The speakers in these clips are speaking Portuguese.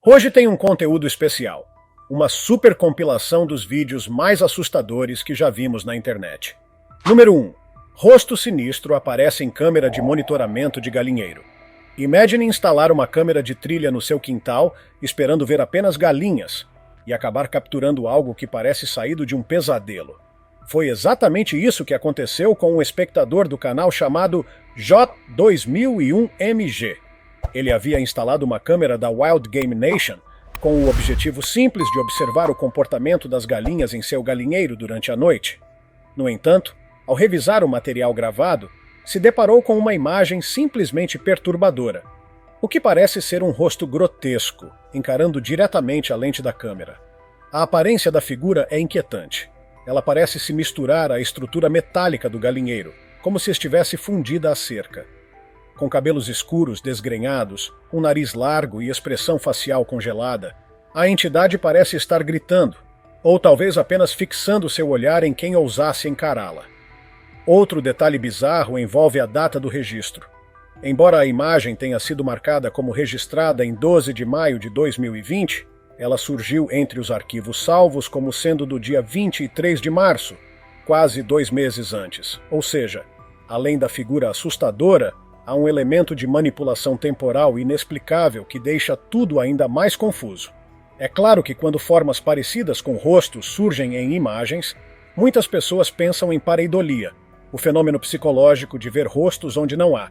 Hoje tem um conteúdo especial, uma super compilação dos vídeos mais assustadores que já vimos na internet. Número 1. Rosto sinistro aparece em câmera de monitoramento de galinheiro. Imagine instalar uma câmera de trilha no seu quintal, esperando ver apenas galinhas, e acabar capturando algo que parece saído de um pesadelo. Foi exatamente isso que aconteceu com um espectador do canal chamado J2001MG. Ele havia instalado uma câmera da Wild Game Nation com o objetivo simples de observar o comportamento das galinhas em seu galinheiro durante a noite. No entanto, ao revisar o material gravado, se deparou com uma imagem simplesmente perturbadora, o que parece ser um rosto grotesco, encarando diretamente a lente da câmera. A aparência da figura é inquietante. Ela parece se misturar à estrutura metálica do galinheiro, como se estivesse fundida à cerca. Com cabelos escuros, desgrenhados, um nariz largo e expressão facial congelada, a entidade parece estar gritando, ou talvez apenas fixando seu olhar em quem ousasse encará-la. Outro detalhe bizarro envolve a data do registro. Embora a imagem tenha sido marcada como registrada em 12 de maio de 2020, ela surgiu entre os arquivos salvos como sendo do dia 23 de março, quase 2 meses antes. Ou seja, além da figura assustadora, há um elemento de manipulação temporal inexplicável que deixa tudo ainda mais confuso. É claro que quando formas parecidas com rostos surgem em imagens, muitas pessoas pensam em pareidolia, o fenômeno psicológico de ver rostos onde não há.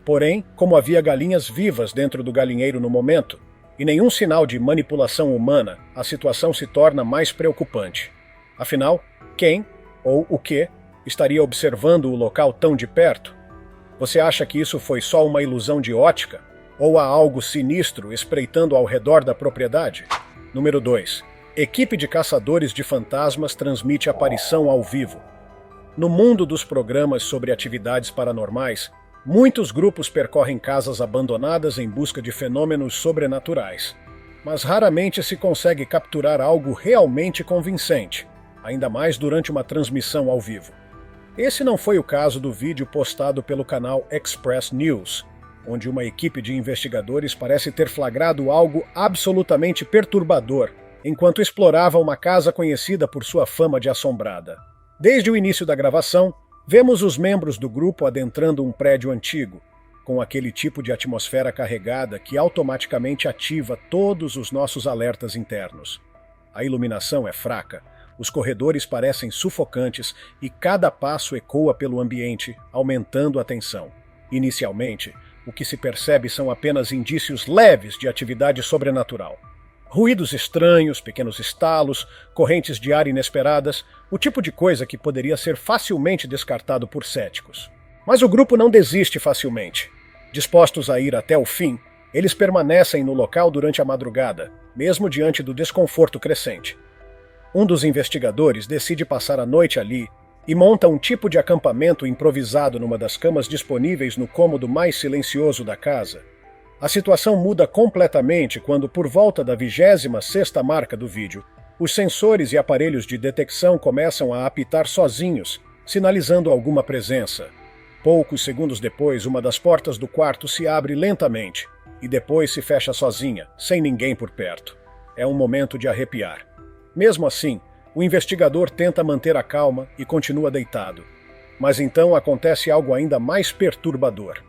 Porém, como havia galinhas vivas dentro do galinheiro no momento, e nenhum sinal de manipulação humana, a situação se torna mais preocupante. Afinal, quem, ou o que, estaria observando o local tão de perto? Você acha que isso foi só uma ilusão de ótica? Ou há algo sinistro espreitando ao redor da propriedade? Número 2. Equipe de caçadores de fantasmas transmite aparição ao vivo. No mundo dos programas sobre atividades paranormais, muitos grupos percorrem casas abandonadas em busca de fenômenos sobrenaturais. Mas raramente se consegue capturar algo realmente convincente, ainda mais durante uma transmissão ao vivo. Esse não foi o caso do vídeo postado pelo canal Express News, onde uma equipe de investigadores parece ter flagrado algo absolutamente perturbador, enquanto explorava uma casa conhecida por sua fama de assombrada. Desde o início da gravação, vemos os membros do grupo adentrando um prédio antigo, com aquele tipo de atmosfera carregada que automaticamente ativa todos os nossos alertas internos. A iluminação é fraca, os corredores parecem sufocantes e cada passo ecoa pelo ambiente, aumentando a tensão. Inicialmente, o que se percebe são apenas indícios leves de atividade sobrenatural. Ruídos estranhos, pequenos estalos, correntes de ar inesperadas, o tipo de coisa que poderia ser facilmente descartado por céticos. Mas o grupo não desiste facilmente. Dispostos a ir até o fim, eles permanecem no local durante a madrugada, mesmo diante do desconforto crescente. Um dos investigadores decide passar a noite ali e monta um tipo de acampamento improvisado numa das camas disponíveis no cômodo mais silencioso da casa. A situação muda completamente quando, por volta da 26ª marca do vídeo, os sensores e aparelhos de detecção começam a apitar sozinhos, sinalizando alguma presença. Poucos segundos depois, uma das portas do quarto se abre lentamente e depois se fecha sozinha, sem ninguém por perto. É um momento de arrepiar. Mesmo assim, o investigador tenta manter a calma e continua deitado. Mas então acontece algo ainda mais perturbador.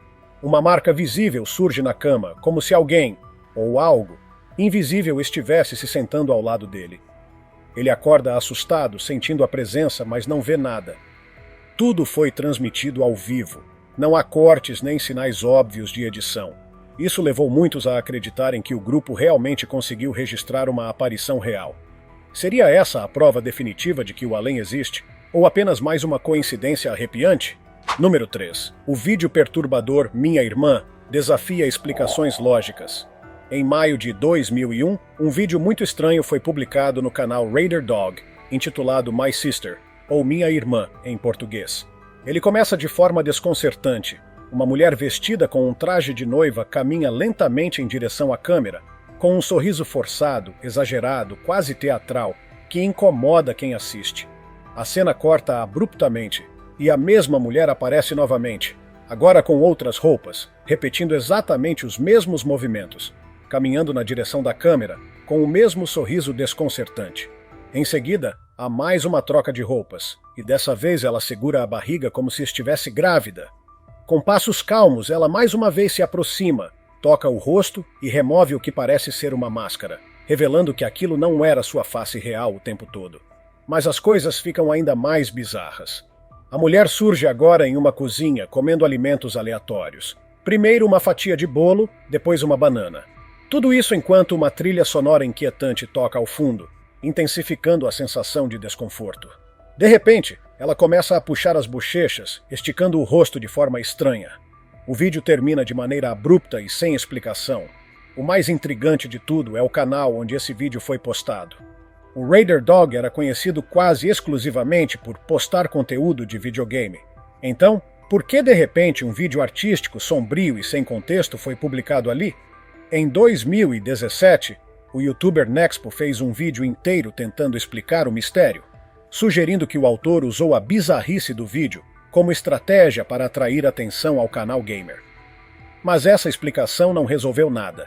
Uma marca visível surge na cama, como se alguém, ou algo, invisível estivesse se sentando ao lado dele. Ele acorda assustado, sentindo a presença, mas não vê nada. Tudo foi transmitido ao vivo. Não há cortes nem sinais óbvios de edição. Isso levou muitos a acreditarem que o grupo realmente conseguiu registrar uma aparição real. Seria essa a prova definitiva de que o além existe? Ou apenas mais uma coincidência arrepiante? Número 3. O vídeo perturbador Minha Irmã desafia explicações lógicas. Em maio de 2001, um vídeo muito estranho foi publicado no canal Raider Dog, intitulado My Sister, ou Minha Irmã, em português. Ele começa de forma desconcertante. Uma mulher vestida com um traje de noiva caminha lentamente em direção à câmera, com um sorriso forçado, exagerado, quase teatral, que incomoda quem assiste. A cena corta abruptamente, e a mesma mulher aparece novamente, agora com outras roupas, repetindo exatamente os mesmos movimentos. caminhando na direção da câmera, com o mesmo sorriso desconcertante. Em seguida, há mais uma troca de roupas, e dessa vez ela segura a barriga como se estivesse grávida. Com passos calmos, ela mais uma vez se aproxima, toca o rosto e remove o que parece ser uma máscara, revelando que aquilo não era sua face real o tempo todo. Mas as coisas ficam ainda mais bizarras. A mulher surge agora em uma cozinha, comendo alimentos aleatórios. Primeiro uma fatia de bolo, depois uma banana. Tudo isso enquanto uma trilha sonora inquietante toca ao fundo, intensificando a sensação de desconforto. De repente, ela começa a puxar as bochechas, esticando o rosto de forma estranha. O vídeo termina de maneira abrupta e sem explicação. O mais intrigante de tudo é o canal onde esse vídeo foi postado. O Raider Dog era conhecido quase exclusivamente por postar conteúdo de videogame. Então, por que de repente um vídeo artístico, sombrio e sem contexto foi publicado ali? Em 2017, o youtuber Nexpo fez um vídeo inteiro tentando explicar o mistério, sugerindo que o autor usou a bizarrice do vídeo como estratégia para atrair atenção ao canal gamer. Mas essa explicação não resolveu nada,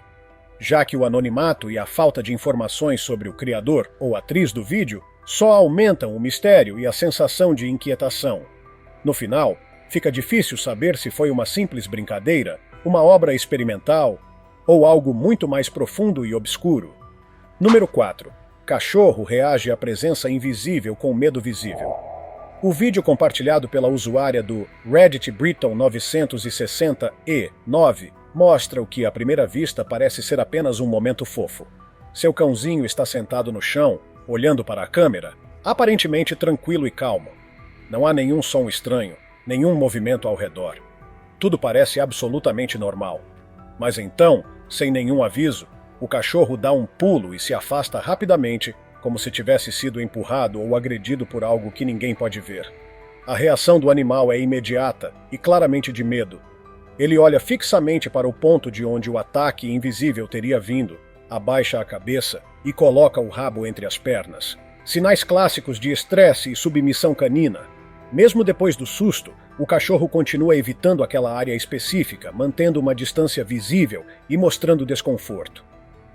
já que o anonimato e a falta de informações sobre o criador ou atriz do vídeo só aumentam o mistério e a sensação de inquietação. No final, fica difícil saber se foi uma simples brincadeira, uma obra experimental ou algo muito mais profundo e obscuro. Número 4. Cachorro reage à presença invisível com medo visível. O vídeo compartilhado pela usuária do Reddit Britton 960E9 mostra o que à primeira vista parece ser apenas um momento fofo. Seu cãozinho está sentado no chão, olhando para a câmera, aparentemente tranquilo e calmo. Não há nenhum som estranho, nenhum movimento ao redor. Tudo parece absolutamente normal. Mas então, sem nenhum aviso, o cachorro dá um pulo e se afasta rapidamente, como se tivesse sido empurrado ou agredido por algo que ninguém pode ver. A reação do animal é imediata e claramente de medo. Ele olha fixamente para o ponto de onde o ataque invisível teria vindo, abaixa a cabeça e coloca o rabo entre as pernas. Sinais clássicos de estresse e submissão canina. Mesmo depois do susto, o cachorro continua evitando aquela área específica, mantendo uma distância visível e mostrando desconforto.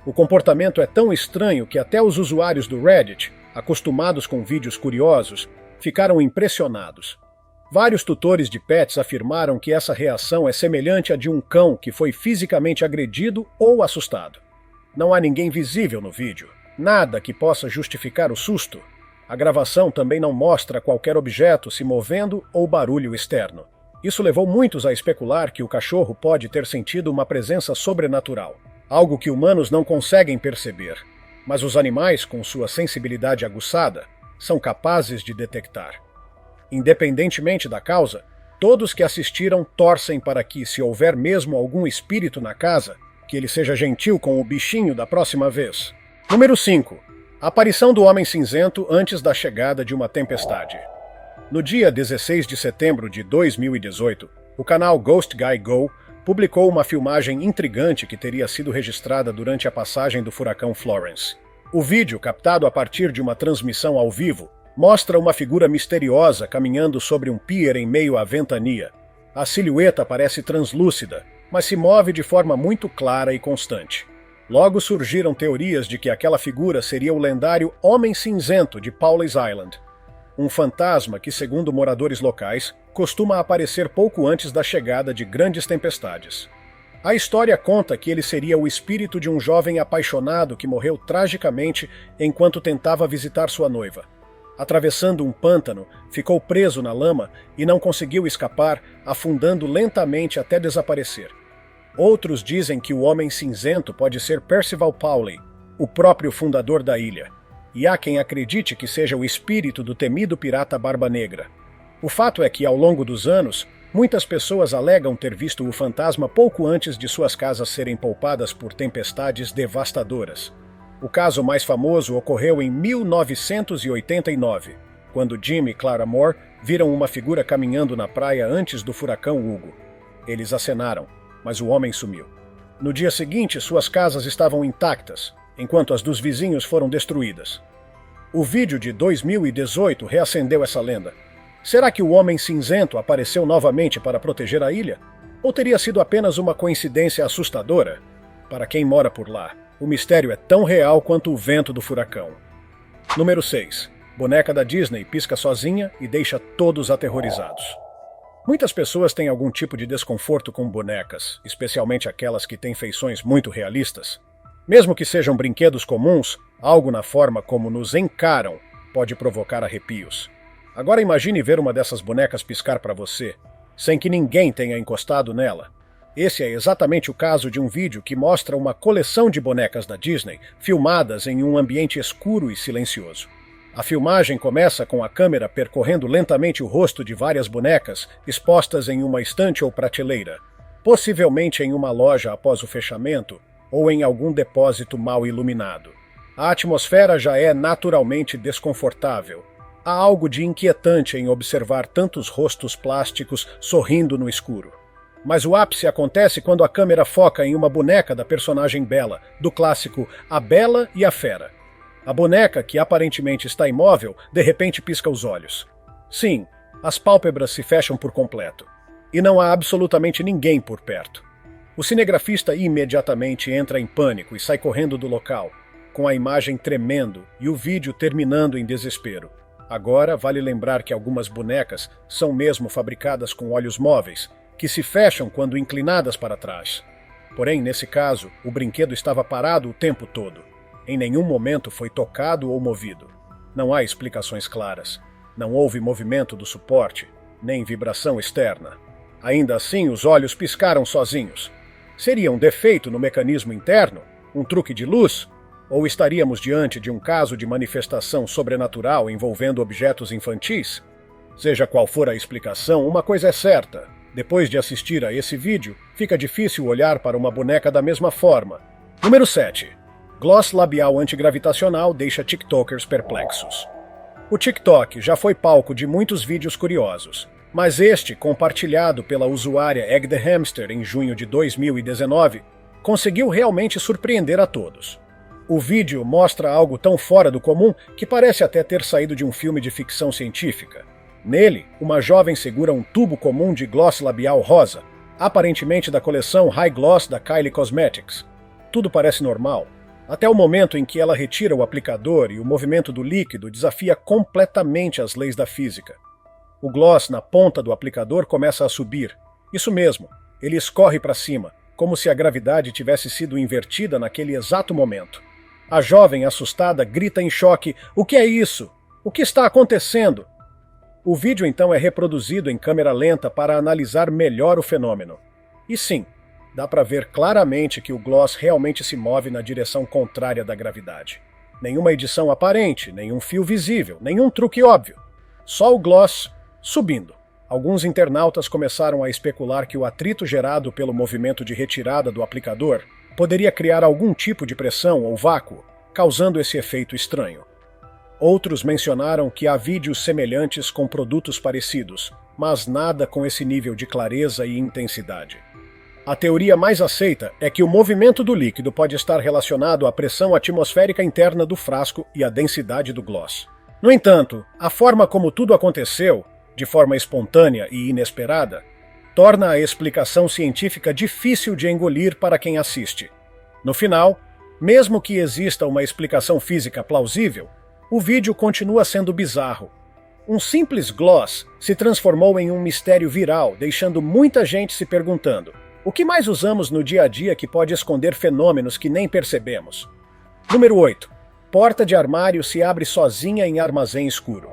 O comportamento é tão estranho que até os usuários do Reddit, acostumados com vídeos curiosos, ficaram impressionados. Vários tutores de pets afirmaram que essa reação é semelhante à de um cão que foi fisicamente agredido ou assustado. Não há ninguém visível no vídeo, nada que possa justificar o susto. A gravação também não mostra qualquer objeto se movendo ou barulho externo. Isso levou muitos a especular que o cachorro pode ter sentido uma presença sobrenatural, algo que humanos não conseguem perceber, mas os animais, com sua sensibilidade aguçada, são capazes de detectar. Independentemente da causa, todos que assistiram torcem para que, se houver mesmo algum espírito na casa, que ele seja gentil com o bichinho da próxima vez. Número 5. Aparição do Homem Cinzento antes da chegada de uma tempestade. No dia 16 de setembro de 2018, o canal Ghost Guy Go publicou uma filmagem intrigante que teria sido registrada durante a passagem do furacão Florence. O vídeo, captado a partir de uma transmissão ao vivo, mostra uma figura misteriosa caminhando sobre um pier em meio à ventania. A silhueta parece translúcida, mas se move de forma muito clara e constante. Logo surgiram teorias de que aquela figura seria o lendário Homem Cinzento de Pawleys Island, um fantasma que, segundo moradores locais, costuma aparecer pouco antes da chegada de grandes tempestades. A história conta que ele seria o espírito de um jovem apaixonado que morreu tragicamente enquanto tentava visitar sua noiva. Atravessando um pântano, ficou preso na lama e não conseguiu escapar, afundando lentamente até desaparecer. Outros dizem que o Homem Cinzento pode ser Percival Pawley, o próprio fundador da ilha, e há quem acredite que seja o espírito do temido pirata Barba Negra. O fato é que, ao longo dos anos, muitas pessoas alegam ter visto o fantasma pouco antes de suas casas serem poupadas por tempestades devastadoras. O caso mais famoso ocorreu em 1989, quando Jim e Clara Moore viram uma figura caminhando na praia antes do furacão Hugo. Eles acenaram, mas o homem sumiu. No dia seguinte, suas casas estavam intactas, enquanto as dos vizinhos foram destruídas. O vídeo de 2018 reacendeu essa lenda. Será que o Homem Cinzento apareceu novamente para proteger a ilha? Ou teria sido apenas uma coincidência assustadora? Para quem mora por lá, o mistério é tão real quanto o vento do furacão. Número 6. Boneca da Disney pisca sozinha e deixa todos aterrorizados. Muitas pessoas têm algum tipo de desconforto com bonecas, especialmente aquelas que têm feições muito realistas. Mesmo que sejam brinquedos comuns, algo na forma como nos encaram pode provocar arrepios. Agora imagine ver uma dessas bonecas piscar para você, sem que ninguém tenha encostado nela. Esse é exatamente o caso de um vídeo que mostra uma coleção de bonecas da Disney filmadas em um ambiente escuro e silencioso. A filmagem começa com a câmera percorrendo lentamente o rosto de várias bonecas expostas em uma estante ou prateleira, possivelmente em uma loja após o fechamento ou em algum depósito mal iluminado. A atmosfera já é naturalmente desconfortável. Há algo de inquietante em observar tantos rostos plásticos sorrindo no escuro. Mas o ápice acontece quando a câmera foca em uma boneca da personagem Bela, do clássico A Bela e a Fera. A boneca, que aparentemente está imóvel, de repente pisca os olhos. Sim, as pálpebras se fecham por completo. E não há absolutamente ninguém por perto. O cinegrafista imediatamente entra em pânico e sai correndo do local, com a imagem tremendo e o vídeo terminando em desespero. Agora, vale lembrar que algumas bonecas são mesmo fabricadas com olhos móveis, que se fecham quando inclinadas para trás. Porém, nesse caso, o brinquedo estava parado o tempo todo. Em nenhum momento foi tocado ou movido. Não há explicações claras. Não houve movimento do suporte, nem vibração externa. Ainda assim, os olhos piscaram sozinhos. Seria um defeito no mecanismo interno? Um truque de luz? Ou estaríamos diante de um caso de manifestação sobrenatural envolvendo objetos infantis? Seja qual for a explicação, uma coisa é certa. Depois de assistir a esse vídeo, fica difícil olhar para uma boneca da mesma forma. Número 7. Gloss labial antigravitacional deixa TikTokers perplexos. O TikTok já foi palco de muitos vídeos curiosos, mas este, compartilhado pela usuária Egg the Hamster em junho de 2019, conseguiu realmente surpreender a todos. O vídeo mostra algo tão fora do comum que parece até ter saído de um filme de ficção científica. Nele, uma jovem segura um tubo comum de gloss labial rosa, aparentemente da coleção High Gloss da Kylie Cosmetics. Tudo parece normal, até o momento em que ela retira o aplicador e o movimento do líquido desafia completamente as leis da física. O gloss na ponta do aplicador começa a subir. Isso mesmo, ele escorre para cima, como se a gravidade tivesse sido invertida naquele exato momento. A jovem, assustada, grita em choque: "O que é isso? O que está acontecendo?" O vídeo então é reproduzido em câmera lenta para analisar melhor o fenômeno. E sim, dá para ver claramente que o gloss realmente se move na direção contrária da gravidade. Nenhuma edição aparente, nenhum fio visível, nenhum truque óbvio. Só o gloss subindo. Alguns internautas começaram a especular que o atrito gerado pelo movimento de retirada do aplicador poderia criar algum tipo de pressão ou vácuo, causando esse efeito estranho. Outros mencionaram que há vídeos semelhantes com produtos parecidos, mas nada com esse nível de clareza e intensidade. A teoria mais aceita é que o movimento do líquido pode estar relacionado à pressão atmosférica interna do frasco e à densidade do gloss. No entanto, a forma como tudo aconteceu, de forma espontânea e inesperada, torna a explicação científica difícil de engolir para quem assiste. No final, mesmo que exista uma explicação física plausível, o vídeo continua sendo bizarro. Um simples gloss se transformou em um mistério viral, deixando muita gente se perguntando: o que mais usamos no dia a dia que pode esconder fenômenos que nem percebemos? Número 8. Porta de armário se abre sozinha em armazém escuro.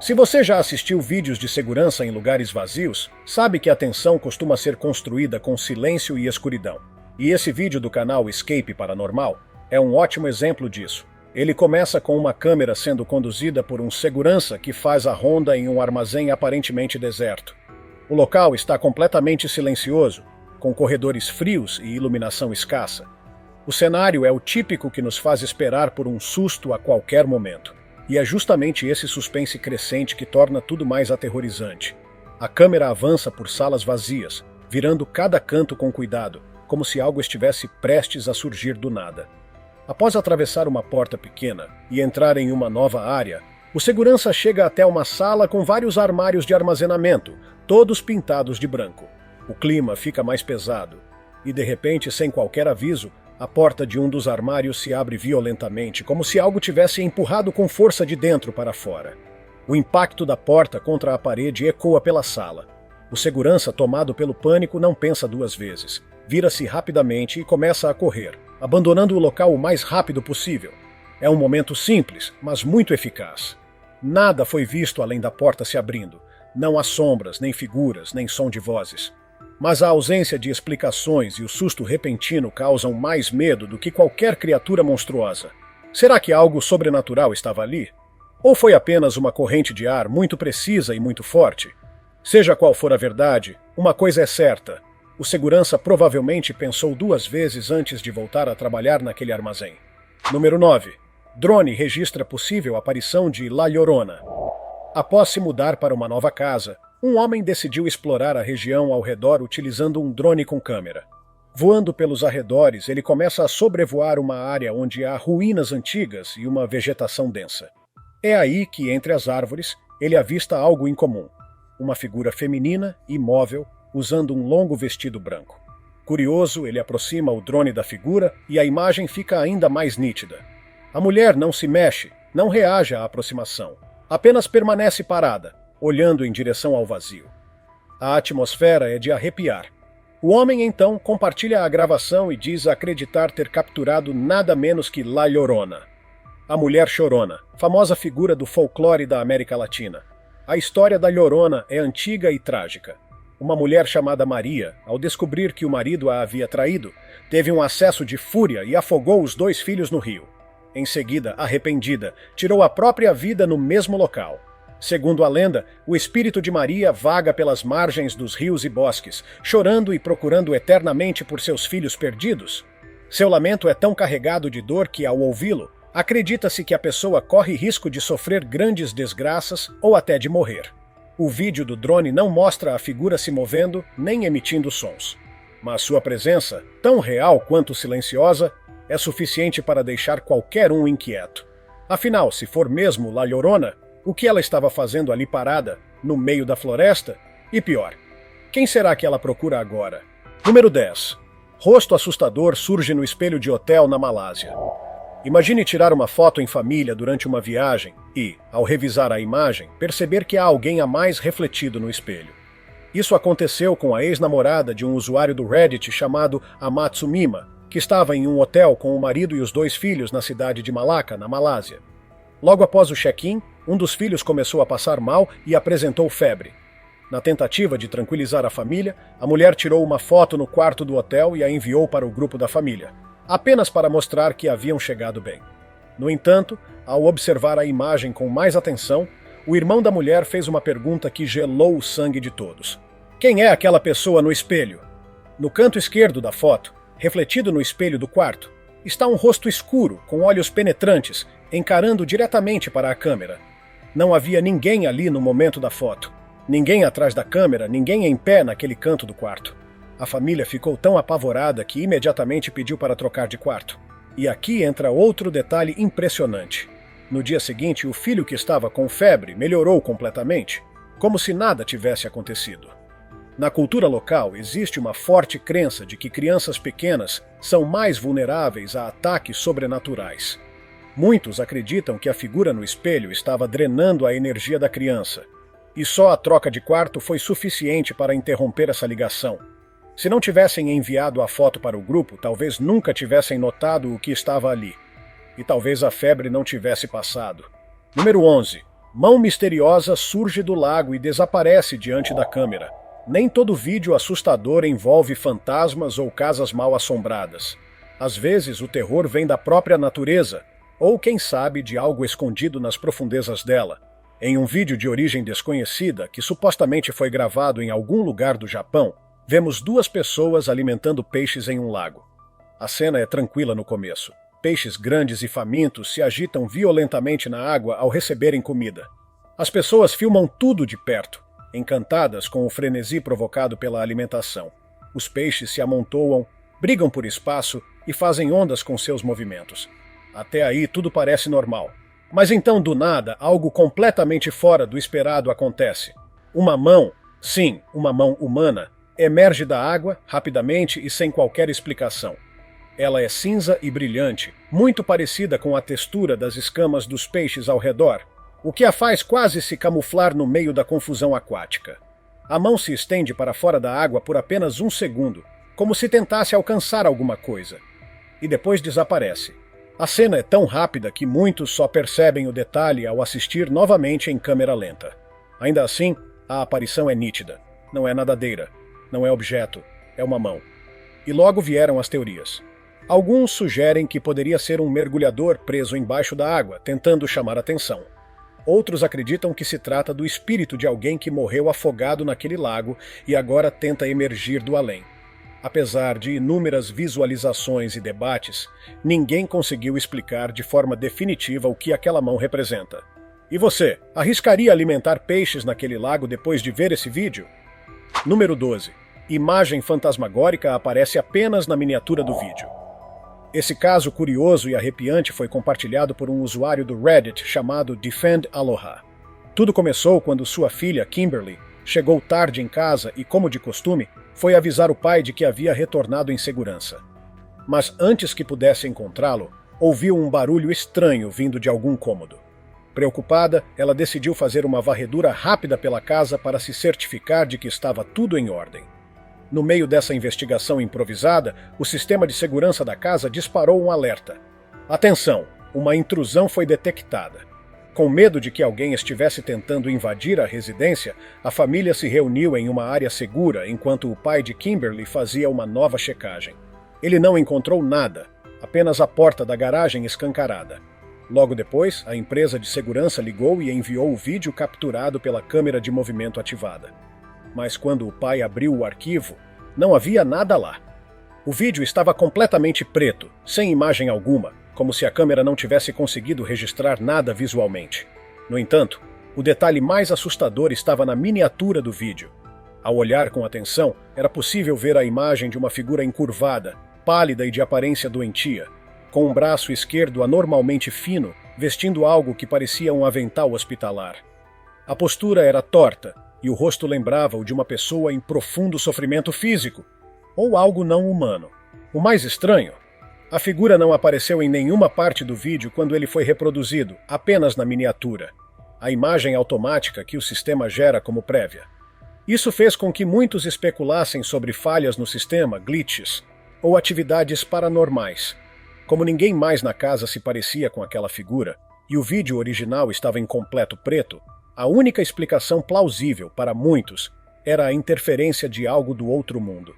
Se você já assistiu vídeos de segurança em lugares vazios, sabe que a tensão costuma ser construída com silêncio e escuridão. E esse vídeo do canal Escape Paranormal é um ótimo exemplo disso. Ele começa com uma câmera sendo conduzida por um segurança que faz a ronda em um armazém aparentemente deserto. O local está completamente silencioso, com corredores frios e iluminação escassa. O cenário é o típico que nos faz esperar por um susto a qualquer momento. E é justamente esse suspense crescente que torna tudo mais aterrorizante. A câmera avança por salas vazias, virando cada canto com cuidado, como se algo estivesse prestes a surgir do nada. Após atravessar uma porta pequena e entrar em uma nova área, o segurança chega até uma sala com vários armários de armazenamento, todos pintados de branco. O clima fica mais pesado. E de repente, sem qualquer aviso, a porta de um dos armários se abre violentamente, como se algo tivesse empurrado com força de dentro para fora. O impacto da porta contra a parede ecoa pela sala. O segurança, tomado pelo pânico, não pensa duas vezes. Vira-se rapidamente e começa a correr, abandonando o local o mais rápido possível. É um momento simples, mas muito eficaz. Nada foi visto além da porta se abrindo. Não há sombras, nem figuras, nem som de vozes. Mas a ausência de explicações e o susto repentino causam mais medo do que qualquer criatura monstruosa. Será que algo sobrenatural estava ali? Ou foi apenas uma corrente de ar muito precisa e muito forte? Seja qual for a verdade, uma coisa é certa. O segurança provavelmente pensou duas vezes antes de voltar a trabalhar naquele armazém. Número 9. Drone registra possível aparição de La Llorona. Após se mudar para uma nova casa, um homem decidiu explorar a região ao redor utilizando um drone com câmera. Voando pelos arredores, ele começa a sobrevoar uma área onde há ruínas antigas e uma vegetação densa. É aí que, entre as árvores, ele avista algo incomum. Uma figura feminina, imóvel, usando um longo vestido branco. Curioso, ele aproxima o drone da figura e a imagem fica ainda mais nítida. A mulher não se mexe, não reage à aproximação. Apenas permanece parada, olhando em direção ao vazio. A atmosfera é de arrepiar. O homem, então, compartilha a gravação e diz acreditar ter capturado nada menos que La Llorona. A Mulher Chorona, famosa figura do folclore da América Latina. A história da Llorona é antiga e trágica. Uma mulher chamada Maria, ao descobrir que o marido a havia traído, teve um acesso de fúria e afogou os 2 filhos no rio. Em seguida, arrependida, tirou a própria vida no mesmo local. Segundo a lenda, o espírito de Maria vaga pelas margens dos rios e bosques, chorando e procurando eternamente por seus filhos perdidos. Seu lamento é tão carregado de dor que, ao ouvi-lo, acredita-se que a pessoa corre risco de sofrer grandes desgraças ou até de morrer. O vídeo do drone não mostra a figura se movendo nem emitindo sons. Mas sua presença, tão real quanto silenciosa, é suficiente para deixar qualquer um inquieto. Afinal, se for mesmo La Llorona, o que ela estava fazendo ali parada, no meio da floresta? E pior, quem será que ela procura agora? Número 10. Rosto assustador surge no espelho de hotel na Malásia. Imagine tirar uma foto em família durante uma viagem e, ao revisar a imagem, perceber que há alguém a mais refletido no espelho. Isso aconteceu com a ex-namorada de um usuário do Reddit chamado Amatsu Mima, que estava em um hotel com o marido e os 2 filhos na cidade de Malacca, na Malásia. Logo após o check-in, um dos filhos começou a passar mal e apresentou febre. Na tentativa de tranquilizar a família, a mulher tirou uma foto no quarto do hotel e a enviou para o grupo da família, apenas para mostrar que haviam chegado bem. No entanto, ao observar a imagem com mais atenção, o irmão da mulher fez uma pergunta que gelou o sangue de todos. Quem é aquela pessoa no espelho? No canto esquerdo da foto, refletido no espelho do quarto, está um rosto escuro, com olhos penetrantes, encarando diretamente para a câmera. Não havia ninguém ali no momento da foto. Ninguém atrás da câmera, ninguém em pé naquele canto do quarto. A família ficou tão apavorada que imediatamente pediu para trocar de quarto. E aqui entra outro detalhe impressionante. No dia seguinte, o filho que estava com febre melhorou completamente, como se nada tivesse acontecido. Na cultura local, existe uma forte crença de que crianças pequenas são mais vulneráveis a ataques sobrenaturais. Muitos acreditam que a figura no espelho estava drenando a energia da criança, e só a troca de quarto foi suficiente para interromper essa ligação. Se não tivessem enviado a foto para o grupo, talvez nunca tivessem notado o que estava ali. E talvez a febre não tivesse passado. Número 11. Mão misteriosa surge do lago e desaparece diante da câmera. Nem todo vídeo assustador envolve fantasmas ou casas mal assombradas. Às vezes, o terror vem da própria natureza, ou quem sabe de algo escondido nas profundezas dela. Em um vídeo de origem desconhecida, que supostamente foi gravado em algum lugar do Japão, vemos 2 pessoas alimentando peixes em um lago. A cena é tranquila no começo. Peixes grandes e famintos se agitam violentamente na água ao receberem comida. As pessoas filmam tudo de perto, encantadas com o frenesi provocado pela alimentação. Os peixes se amontoam, brigam por espaço e fazem ondas com seus movimentos. Até aí tudo parece normal. Mas então, do nada, algo completamente fora do esperado acontece. Uma mão, sim, uma mão humana, Emerge da água, rapidamente e sem qualquer explicação. Ela é cinza e brilhante, muito parecida com a textura das escamas dos peixes ao redor, o que a faz quase se camuflar no meio da confusão aquática. A mão se estende para fora da água por apenas um segundo, como se tentasse alcançar alguma coisa, e depois desaparece. A cena é tão rápida que muitos só percebem o detalhe ao assistir novamente em câmera lenta. Ainda assim, a aparição é nítida. Não é nadadeira, não é objeto, é uma mão. E logo vieram as teorias. Alguns sugerem que poderia ser um mergulhador preso embaixo da água, tentando chamar atenção. Outros acreditam que se trata do espírito de alguém que morreu afogado naquele lago e agora tenta emergir do além. Apesar de inúmeras visualizações e debates, ninguém conseguiu explicar de forma definitiva o que aquela mão representa. E você, arriscaria alimentar peixes naquele lago depois de ver esse vídeo? Número 12. Imagem fantasmagórica aparece apenas na miniatura do vídeo. Esse caso curioso e arrepiante foi compartilhado por um usuário do Reddit chamado Defend Aloha. Tudo começou quando sua filha, Kimberly, chegou tarde em casa e, como de costume, foi avisar o pai de que havia retornado em segurança. Mas antes que pudesse encontrá-lo, ouviu um barulho estranho vindo de algum cômodo. Preocupada, ela decidiu fazer uma varredura rápida pela casa para se certificar de que estava tudo em ordem. No meio dessa investigação improvisada, o sistema de segurança da casa disparou um alerta. Atenção! Uma intrusão foi detectada. Com medo de que alguém estivesse tentando invadir a residência, a família se reuniu em uma área segura enquanto o pai de Kimberly fazia uma nova checagem. Ele não encontrou nada, apenas a porta da garagem escancarada. Logo depois, a empresa de segurança ligou e enviou o vídeo capturado pela câmera de movimento ativada. Mas quando o pai abriu o arquivo, não havia nada lá. O vídeo estava completamente preto, sem imagem alguma, como se a câmera não tivesse conseguido registrar nada visualmente. No entanto, o detalhe mais assustador estava na miniatura do vídeo. Ao olhar com atenção, era possível ver a imagem de uma figura encurvada, pálida e de aparência doentia, com um braço esquerdo anormalmente fino, vestindo algo que parecia um avental hospitalar. A postura era torta, e o rosto lembrava o de uma pessoa em profundo sofrimento físico, ou algo não humano. O mais estranho, a figura não apareceu em nenhuma parte do vídeo quando ele foi reproduzido, apenas na miniatura, a imagem automática que o sistema gera como prévia. Isso fez com que muitos especulassem sobre falhas no sistema, glitches, ou atividades paranormais. Como ninguém mais na casa se parecia com aquela figura, e o vídeo original estava em completo preto, a única explicação plausível para muitos era a interferência de algo do outro mundo.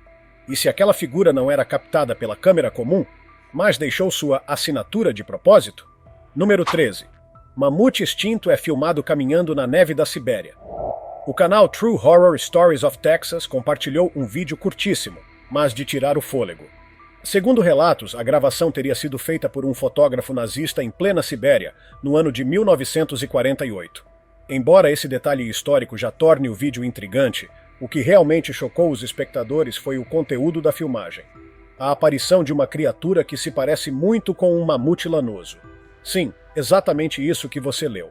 E se aquela figura não era captada pela câmera comum, mas deixou sua assinatura de propósito? Número 13. Mamute extinto é filmado caminhando na neve da Sibéria. O canal True Horror Stories of Texas compartilhou um vídeo curtíssimo, mas de tirar o fôlego. Segundo relatos, a gravação teria sido feita por um fotógrafo nazista em plena Sibéria, no ano de 1948. Embora esse detalhe histórico já torne o vídeo intrigante, o que realmente chocou os espectadores foi o conteúdo da filmagem. A aparição de uma criatura que se parece muito com um mamute lanoso. Sim, exatamente isso que você leu.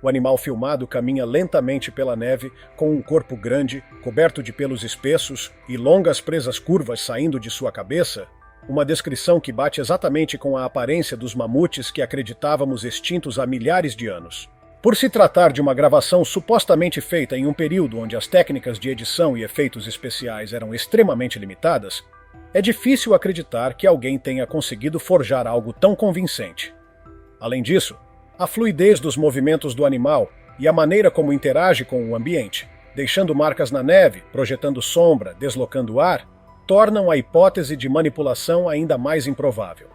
O animal filmado caminha lentamente pela neve, com um corpo grande, coberto de pelos espessos e longas presas curvas saindo de sua cabeça, uma descrição que bate exatamente com a aparência dos mamutes que acreditávamos extintos há milhares de anos. Por se tratar de uma gravação supostamente feita em um período onde as técnicas de edição e efeitos especiais eram extremamente limitadas, é difícil acreditar que alguém tenha conseguido forjar algo tão convincente. Além disso, a fluidez dos movimentos do animal e a maneira como interage com o ambiente, deixando marcas na neve, projetando sombra, deslocando ar, tornam a hipótese de manipulação ainda mais improvável.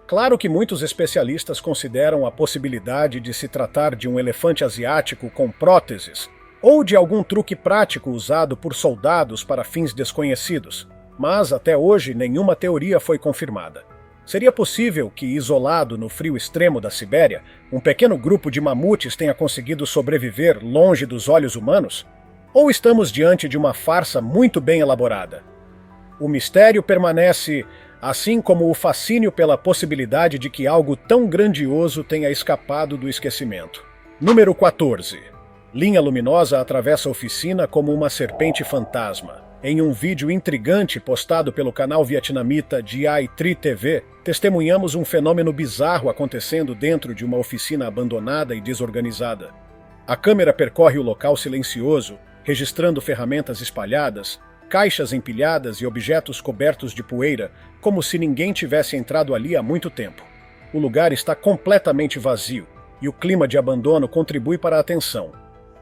Claro que muitos especialistas consideram a possibilidade de se tratar de um elefante asiático com próteses, ou de algum truque prático usado por soldados para fins desconhecidos, mas até hoje nenhuma teoria foi confirmada. Seria possível que, isolado no frio extremo da Sibéria, um pequeno grupo de mamutes tenha conseguido sobreviver longe dos olhos humanos? Ou estamos diante de uma farsa muito bem elaborada? O mistério permanece, assim como o fascínio pela possibilidade de que algo tão grandioso tenha escapado do esquecimento. Número 14. Linha luminosa atravessa a oficina como uma serpente fantasma. Em um vídeo intrigante postado pelo canal vietnamita GI3 TV, testemunhamos um fenômeno bizarro acontecendo dentro de uma oficina abandonada e desorganizada. A câmera percorre o local silencioso, registrando ferramentas espalhadas, caixas empilhadas e objetos cobertos de poeira, como se ninguém tivesse entrado ali há muito tempo. O lugar está completamente vazio, e o clima de abandono contribui para a tensão.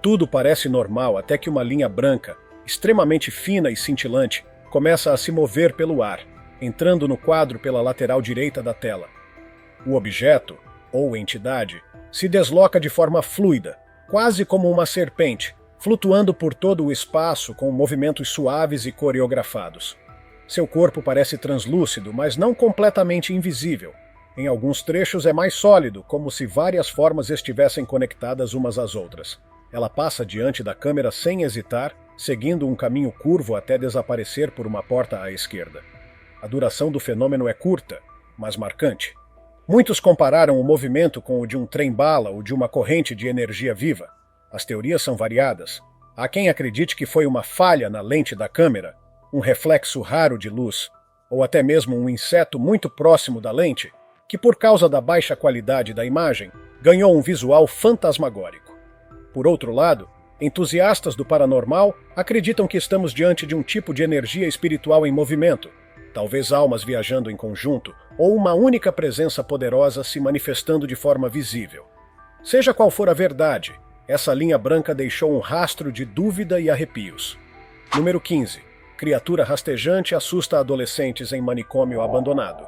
Tudo parece normal até que uma linha branca, extremamente fina e cintilante, começa a se mover pelo ar, entrando no quadro pela lateral direita da tela. O objeto, ou entidade, se desloca de forma fluida, quase como uma serpente, flutuando por todo o espaço com movimentos suaves e coreografados. Seu corpo parece translúcido, mas não completamente invisível. Em alguns trechos é mais sólido, como se várias formas estivessem conectadas umas às outras. Ela passa diante da câmera sem hesitar, seguindo um caminho curvo até desaparecer por uma porta à esquerda. A duração do fenômeno é curta, mas marcante. Muitos compararam o movimento com o de um trem-bala ou de uma corrente de energia viva. As teorias são variadas. Há quem acredite que foi uma falha na lente da câmera, um reflexo raro de luz, ou até mesmo um inseto muito próximo da lente, que por causa da baixa qualidade da imagem, ganhou um visual fantasmagórico. Por outro lado, entusiastas do paranormal acreditam que estamos diante de um tipo de energia espiritual em movimento, talvez almas viajando em conjunto, ou uma única presença poderosa se manifestando de forma visível. Seja qual for a verdade, essa linha branca deixou um rastro de dúvida e arrepios. Número 15. Criatura rastejante assusta adolescentes em manicômio abandonado.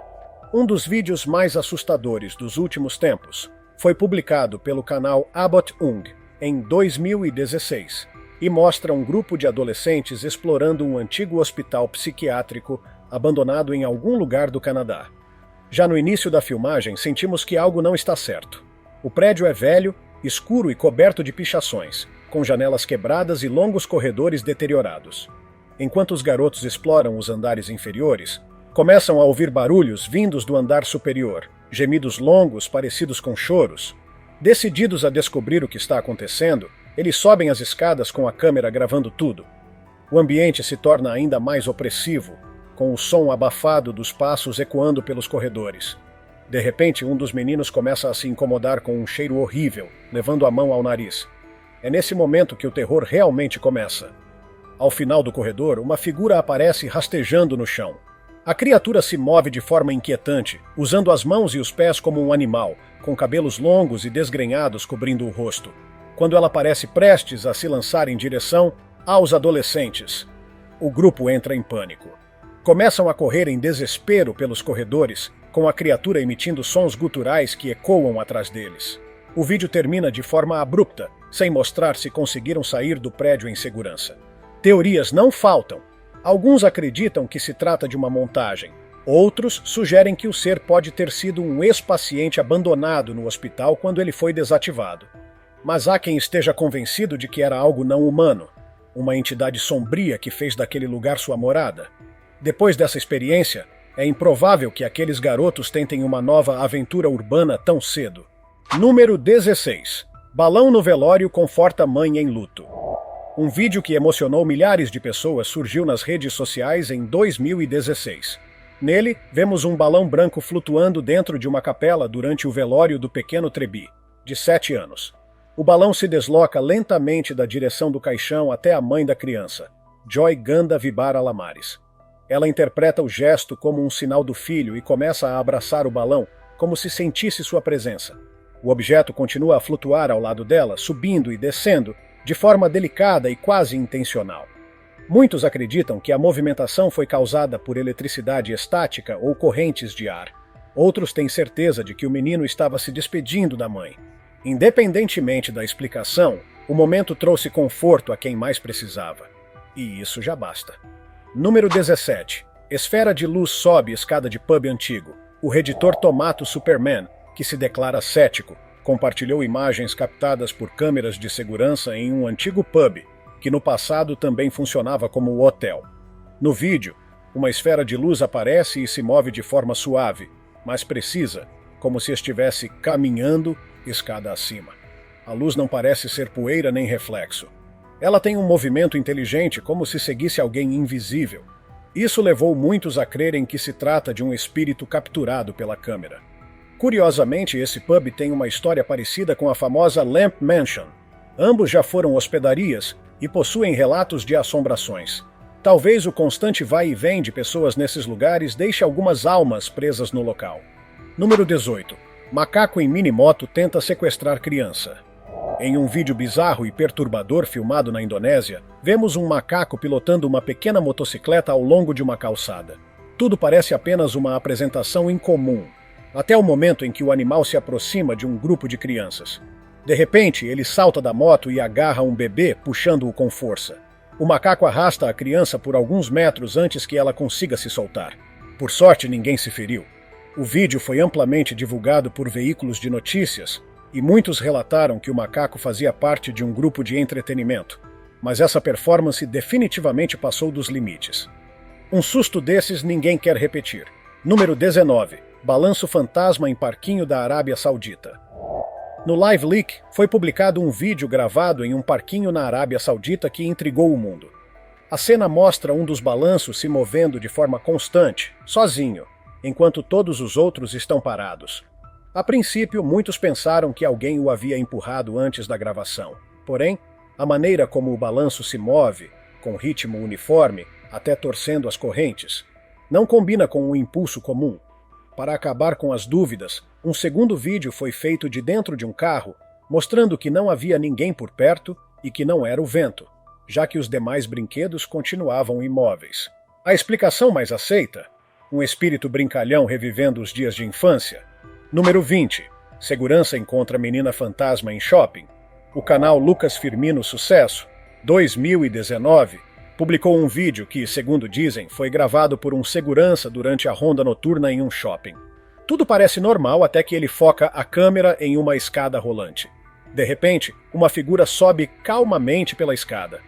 Um dos vídeos mais assustadores dos últimos tempos foi publicado pelo canal Abbott Ung em 2016 e mostra um grupo de adolescentes explorando um antigo hospital psiquiátrico abandonado em algum lugar do Canadá. Já no início da filmagem, sentimos que algo não está certo. O prédio é velho, escuro e coberto de pichações, com janelas quebradas e longos corredores deteriorados. Enquanto os garotos exploram os andares inferiores, começam a ouvir barulhos vindos do andar superior, gemidos longos parecidos com choros. Decididos a descobrir o que está acontecendo, eles sobem as escadas com a câmera gravando tudo. O ambiente se torna ainda mais opressivo, com o som abafado dos passos ecoando pelos corredores. De repente, um dos meninos começa a se incomodar com um cheiro horrível, levando a mão ao nariz. É nesse momento que o terror realmente começa. Ao final do corredor, uma figura aparece rastejando no chão. A criatura se move de forma inquietante, usando as mãos e os pés como um animal, com cabelos longos e desgrenhados cobrindo o rosto. Quando ela parece prestes a se lançar em direção aos adolescentes, o grupo entra em pânico. Começam a correr em desespero pelos corredores, com a criatura emitindo sons guturais que ecoam atrás deles. O vídeo termina de forma abrupta, sem mostrar se conseguiram sair do prédio em segurança. Teorias não faltam. Alguns acreditam que se trata de uma montagem. Outros sugerem que o ser pode ter sido um ex-paciente abandonado no hospital quando ele foi desativado. Mas há quem esteja convencido de que era algo não humano, uma entidade sombria que fez daquele lugar sua morada. Depois dessa experiência, é improvável que aqueles garotos tentem uma nova aventura urbana tão cedo. Número 16. Balão no velório conforta mãe em luto. Um vídeo que emocionou milhares de pessoas surgiu nas redes sociais em 2016. Nele, vemos um balão branco flutuando dentro de uma capela durante o velório do pequeno Trebi, de 7 anos. O balão se desloca lentamente da direção do caixão até a mãe da criança, Joy Ganda Vibara Lamares. Ela interpreta o gesto como um sinal do filho e começa a abraçar o balão, como se sentisse sua presença. O objeto continua a flutuar ao lado dela, subindo e descendo, de forma delicada e quase intencional. Muitos acreditam que a movimentação foi causada por eletricidade estática ou correntes de ar. Outros têm certeza de que o menino estava se despedindo da mãe. Independentemente da explicação, o momento trouxe conforto a quem mais precisava. E isso já basta. Número 17. Esfera de luz sobe escada de pub antigo. O reditor Tomato Superman, que se declara cético, compartilhou imagens captadas por câmeras de segurança em um antigo pub, que no passado também funcionava como hotel. No vídeo, uma esfera de luz aparece e se move de forma suave, mas precisa, como se estivesse caminhando escada acima. A luz não parece ser poeira nem reflexo. Ela tem um movimento inteligente como se seguisse alguém invisível. Isso levou muitos a crerem que se trata de um espírito capturado pela câmera. Curiosamente, esse pub tem uma história parecida com a famosa Lamp Mansion. Ambos já foram hospedarias e possuem relatos de assombrações. Talvez o constante vai e vem de pessoas nesses lugares deixe algumas almas presas no local. Número 18. Macaco em minimoto tenta sequestrar criança. Em um vídeo bizarro e perturbador filmado na Indonésia, vemos um macaco pilotando uma pequena motocicleta ao longo de uma calçada. Tudo parece apenas uma apresentação incomum, até o momento em que o animal se aproxima de um grupo de crianças. De repente, ele salta da moto e agarra um bebê, puxando-o com força. O macaco arrasta a criança por alguns metros antes que ela consiga se soltar. Por sorte, ninguém se feriu. O vídeo foi amplamente divulgado por veículos de notícias e muitos relataram que o macaco fazia parte de um grupo de entretenimento, mas essa performance definitivamente passou dos limites. Um susto desses ninguém quer repetir. Número 19. Balanço fantasma em parquinho da Arábia Saudita. No Live Leak, foi publicado um vídeo gravado em um parquinho na Arábia Saudita que intrigou o mundo. A cena mostra um dos balanços se movendo de forma constante, sozinho, enquanto todos os outros estão parados. A princípio, muitos pensaram que alguém o havia empurrado antes da gravação. Porém, a maneira como o balanço se move, com ritmo uniforme, até torcendo as correntes, não combina com o impulso comum. Para acabar com as dúvidas, um segundo vídeo foi feito de dentro de um carro, mostrando que não havia ninguém por perto e que não era o vento, já que os demais brinquedos continuavam imóveis. A explicação mais aceita: um espírito brincalhão revivendo os dias de infância. Número 20. Segurança encontra menina fantasma em shopping. O canal Lucas Firmino Sucesso, 2019, publicou um vídeo que, segundo dizem, foi gravado por um segurança durante a ronda noturna em um shopping. Tudo parece normal até que ele foca a câmera em uma escada rolante. De repente, uma figura sobe calmamente pela escada.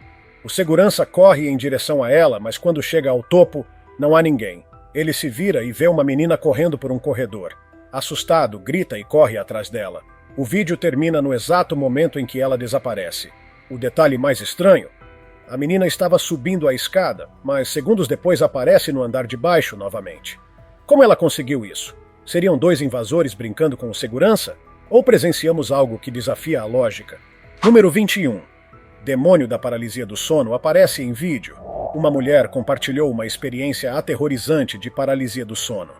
O segurança corre em direção a ela, mas quando chega ao topo, não há ninguém. Ele se vira e vê uma menina correndo por um corredor. Assustado, grita e corre atrás dela. O vídeo termina no exato momento em que ela desaparece. O detalhe mais estranho: a menina estava subindo a escada, mas segundos depois aparece no andar de baixo novamente. Como ela conseguiu isso? Seriam dois invasores brincando com o segurança? Ou presenciamos algo que desafia a lógica? Número 21. Demônio da paralisia do sono aparece em vídeo. Uma mulher compartilhou uma experiência aterrorizante de paralisia do sono.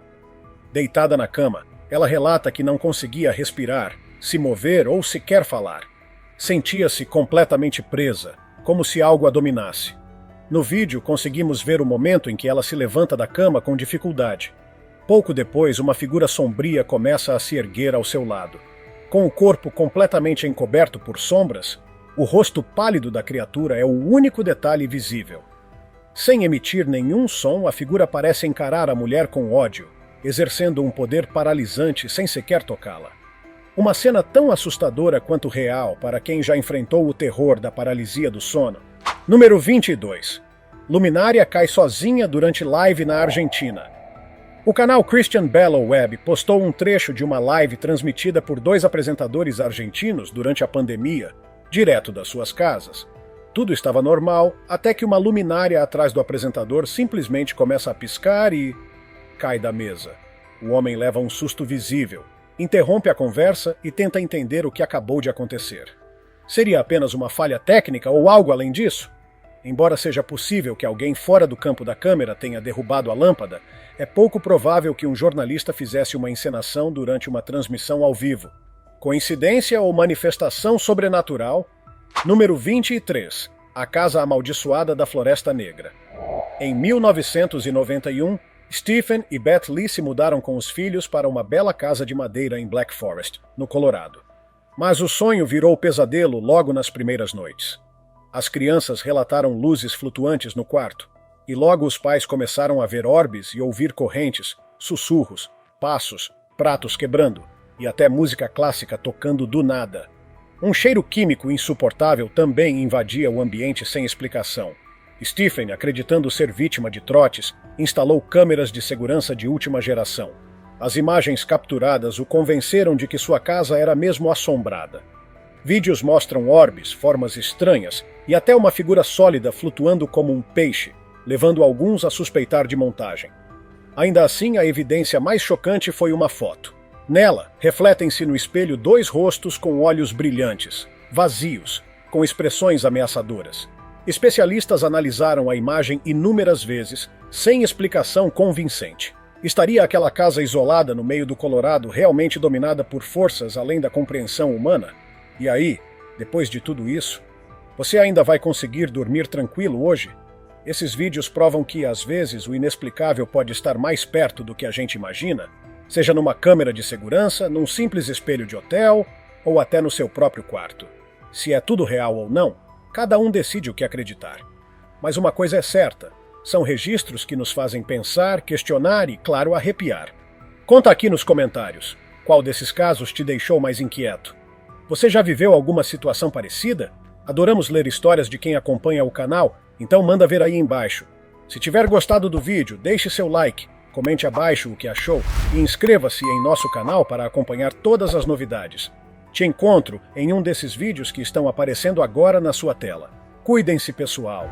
Deitada na cama, ela relata que não conseguia respirar, se mover ou sequer falar. Sentia-se completamente presa, como se algo a dominasse. No vídeo, conseguimos ver o momento em que ela se levanta da cama com dificuldade. Pouco depois, uma figura sombria começa a se erguer ao seu lado. Com o corpo completamente encoberto por sombras, o rosto pálido da criatura é o único detalhe visível. Sem emitir nenhum som, a figura parece encarar a mulher com ódio, exercendo um poder paralisante sem sequer tocá-la. Uma cena tão assustadora quanto real para quem já enfrentou o terror da paralisia do sono. Número 22. Luminária cai sozinha durante live na Argentina. O canal Christian Belo Web postou um trecho de uma live transmitida por dois apresentadores argentinos durante a pandemia, direto das suas casas. Tudo estava normal, até que uma luminária atrás do apresentador simplesmente começa a piscar e cai da mesa. O homem leva um susto visível, interrompe a conversa e tenta entender o que acabou de acontecer. Seria apenas uma falha técnica ou algo além disso? Embora seja possível que alguém fora do campo da câmera tenha derrubado a lâmpada, é pouco provável que um jornalista fizesse uma encenação durante uma transmissão ao vivo. Coincidência ou manifestação sobrenatural? Número 23. A Casa Amaldiçoada da Floresta Negra. Em 1991, Stephen e Beth Lee se mudaram com os filhos para uma bela casa de madeira em Black Forest, no Colorado. Mas o sonho virou pesadelo logo nas primeiras noites. As crianças relataram luzes flutuantes no quarto, e logo os pais começaram a ver orbes e ouvir correntes, sussurros, passos, pratos quebrando, e até música clássica tocando do nada. Um cheiro químico insuportável também invadia o ambiente sem explicação. Stephen, acreditando ser vítima de trotes, instalou câmeras de segurança de última geração. As imagens capturadas o convenceram de que sua casa era mesmo assombrada. Vídeos mostram orbes, formas estranhas e até uma figura sólida flutuando como um peixe, levando alguns a suspeitar de montagem. Ainda assim, a evidência mais chocante foi uma foto. Nela, refletem-se no espelho dois rostos com olhos brilhantes, vazios, com expressões ameaçadoras. Especialistas analisaram a imagem inúmeras vezes, sem explicação convincente. Estaria aquela casa isolada no meio do Colorado realmente dominada por forças além da compreensão humana? E aí, depois de tudo isso, você ainda vai conseguir dormir tranquilo hoje? Esses vídeos provam que, às vezes, o inexplicável pode estar mais perto do que a gente imagina, seja numa câmera de segurança, num simples espelho de hotel ou até no seu próprio quarto. Se é tudo real ou não, cada um decide o que acreditar. Mas uma coisa é certa, são registros que nos fazem pensar, questionar e, claro, arrepiar. Conta aqui nos comentários, qual desses casos te deixou mais inquieto? Você já viveu alguma situação parecida? Adoramos ler histórias de quem acompanha o canal, então manda ver aí embaixo. Se tiver gostado do vídeo, deixe seu like, comente abaixo o que achou e inscreva-se em nosso canal para acompanhar todas as novidades. Te encontro em um desses vídeos que estão aparecendo agora na sua tela. Cuidem-se, pessoal!